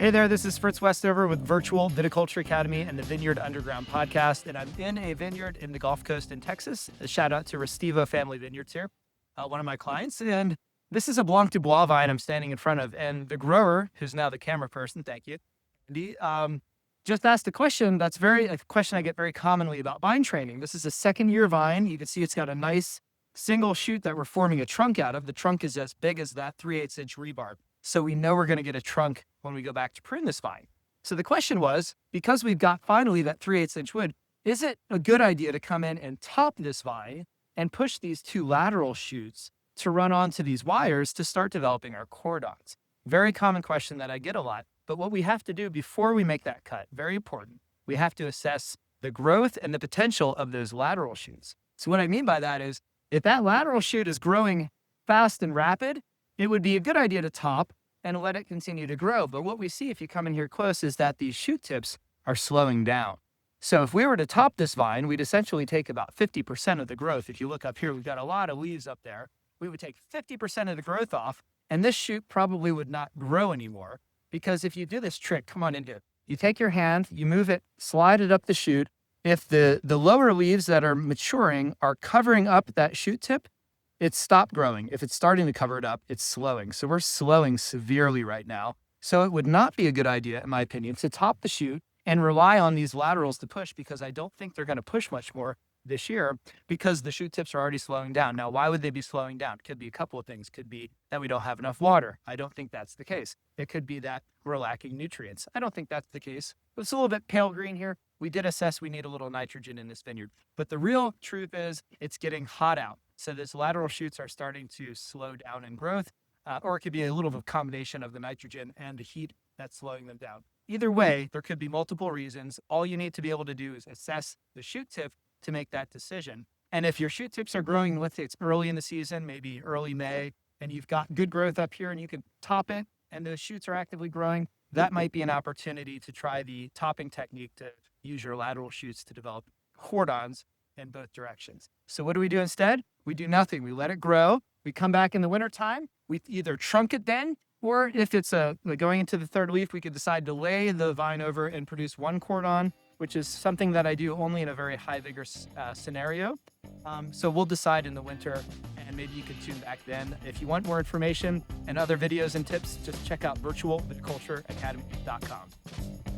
Hey there, this is Fritz Westover with Virtual Viticulture Academy and the Vineyard Underground podcast, and I'm in a vineyard in the Gulf Coast in Texas. A shout out to Restivo Family Vineyards here, one of my clients, and this is a Blanc du Bois vine I'm standing in front of, and the grower, who's now the camera person, thank you, Andy, just asked a question that's a question I get very commonly about vine training. This is a second-year vine. You can see it's got a nice single shoot that we're forming a trunk out of. The trunk is as big as that 3/8 inch rebarb. So we know we're going to get a trunk when we go back to prune this vine. So the question was, because we've got finally that 3/8 inch wood, is it a good idea to come in and top this vine and push these two lateral shoots to run onto these wires to start developing our cordons? Very common question that I get a lot. But what we have to do before we make that cut, very important, we have to assess the growth and the potential of those lateral shoots. So what I mean by that is, if that lateral shoot is growing fast and rapid, it would be a good idea to top and let it continue to grow. But what we see if you come in here close is that these shoot tips are slowing down. So if we were to top this vine, we'd essentially take about 50% of the growth. If you look up here, we've got a lot of leaves up there. We would take 50% of the growth off, and this shoot probably would not grow anymore. Because if you do this trick, come on in here. You take your hand, you move it, slide it up the shoot. If the lower leaves that are maturing are covering up that shoot tip, it's stopped growing. If it's starting to cover it up, it's slowing. So we're slowing severely right now. So it would not be a good idea, in my opinion, to top the shoot and rely on these laterals to push, because I don't think they're going to push much more this year because the shoot tips are already slowing down. Now, why would they be slowing down? Could be a couple of things. Could be that we don't have enough water. I don't think that's the case. It could be that we're lacking nutrients. I don't think that's the case. It's a little bit pale green here. We did assess we need a little nitrogen in this vineyard. But the real truth is it's getting hot out. So these lateral shoots are starting to slow down in growth, or it could be a little bit of a combination of the nitrogen and the heat that's slowing them down. Either way, there could be multiple reasons. All you need to be able to do is assess the shoot tip to make that decision. And if your shoot tips are growing, let's say it's early in the season, maybe early May, and you've got good growth up here and you can top it and the shoots are actively growing, that might be an opportunity to try the topping technique to use your lateral shoots to develop cordons in both directions. So what do we do instead? We do nothing. We let it grow. We come back in the wintertime. We either trunk it then, or if it's going into the third leaf, we could decide to lay the vine over and produce one cordon, which is something that I do only in a very high vigor scenario. So we'll decide in the winter, and maybe you can tune back then. If you want more information and other videos and tips, just check out virtualviticultureacademy.com.